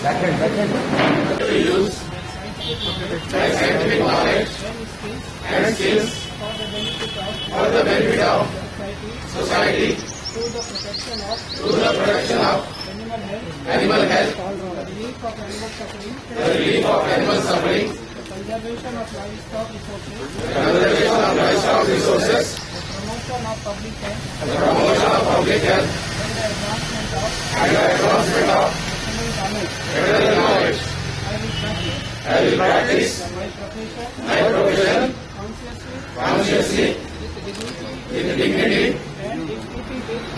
To use like scientific knowledge and skills for the benefit of society through the protection of animal health, the relief of animal suffering, the conservation of livestock resources, the promotion of public health, and the advancement of veterinary knowledge. I will practice my profession consciously, with dignity,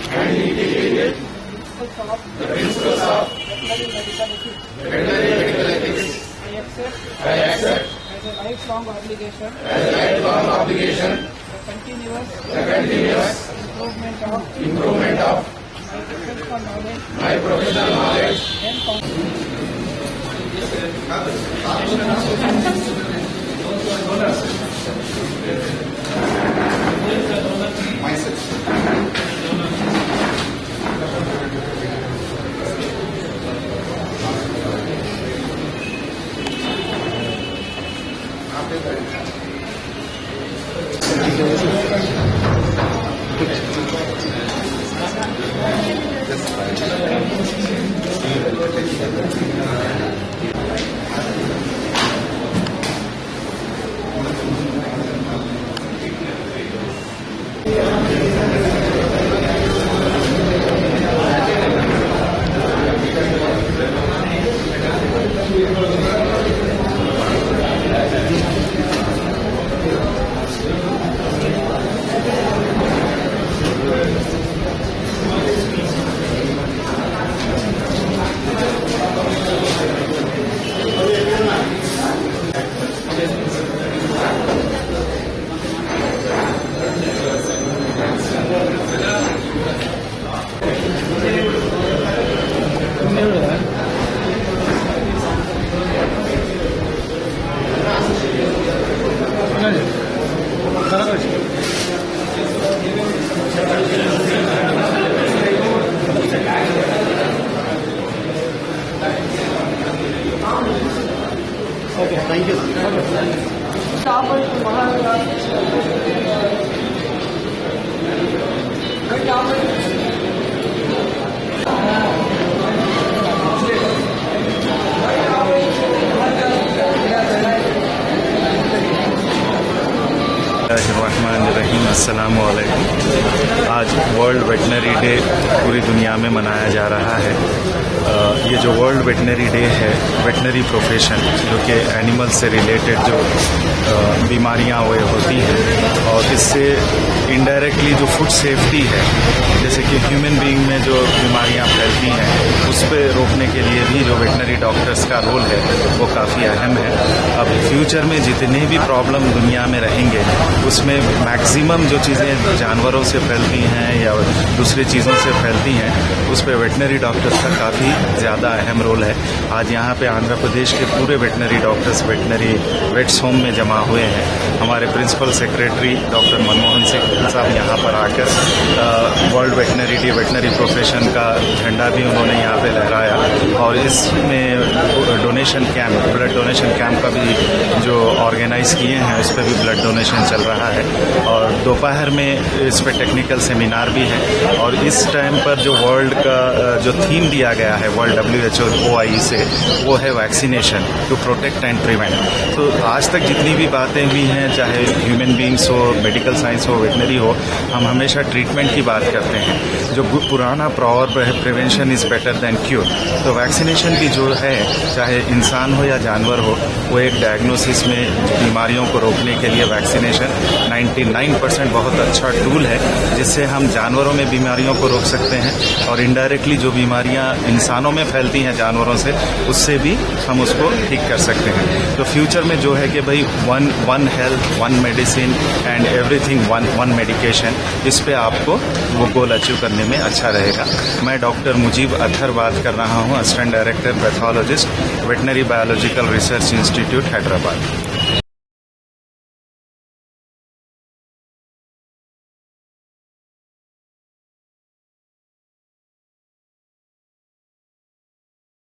and integrity the principles of veterinary medical ethics. I accept as a lifelong obligation the continuous improvement of my professional knowledge Okay, thank you. रहीम अस्सलाम वालेकुम। आज world veterinary day पूरी दुनिया में मनाया जा रहा है। ये जो वर्ल्ड वेटनरी डे है, वेटनरी प्रोफेशन जो कि एनिमल से रिलेटेड जो बीमारियां वो होती हैं और इससे इनडायरेक्टली जो फूड सेफ्टी है, जैसे कि ह्यूमन बीइंग में जो बीमारियां फैलती हैं उस पर रोकने के लिए भी जो वेटनरी डॉक्टर्स का रोल है वो काफ़ी अहम है। अब फ्यूचर में जितने भी प्रॉब्लम दुनिया में रहेंगे उसमें मैक्सिमम जो चीज़ें जानवरों से फैलती हैं या दूसरी चीज़ों से फैलती हैं उस पर वेटनरी डॉक्टर्स का काफ़ी ज़्यादा अहम रोल है। आज यहाँ पे आंध्र प्रदेश के पूरे veterinary doctors veterinary vets home में जमा हुए हैं। हमारे principal secretary doctor Manmohan Singh sahab यहाँ पर आकर world veterinary day veterinary profession का झंडा भी उन्होंने यहाँ पे लहराया और इसमें donation camp, blood donation camp का भी जो ऑर्गेनाइज किए हैं उस पर भी ब्लड डोनेशन चल रहा है और दोपहर में इस पर टेक्निकल सेमिनार भी है। और इस टाइम पर जो वर्ल्ड का जो थीम दिया गया है वर्ल्ड WHO OIE से, वो है vaccination to protect and prevent. तो आज तक जितनी भी बातें हुई हैं, चाहे ह्यूमन बींग्स हो, मेडिकल साइंस हो, वेटनरी हो, हम हमेशा ट्रीटमेंट की बात करते हैं। जो पुराना प्रॉवर्ब है, prevention is better than cure. तो वैक्सीनेशन भी जो है, चाहे इंसान हो या जानवर हो, वो एक डायग्नोसिस में बीमारियों को रोकने के लिए वैक्सीनेशन 99% बहुत अच्छा टूल है जिससे हम जानवरों में बीमारियों को रोक सकते हैं और इनडायरेक्टली जो बीमारियां इंसानों में फैलती हैं जानवरों से, उससे भी हम उसको ठीक कर सकते हैं। तो फ्यूचर में जो है कि भाई one health, one medicine and everything one medication, इस पे आपको वो गोल अचीव करने में अच्छा रहेगा। मैं डॉक्टर मुजीब अतहर बात कर रहा हूँ, assistant director pathologist, veterinary biological research institute, Hyderabad.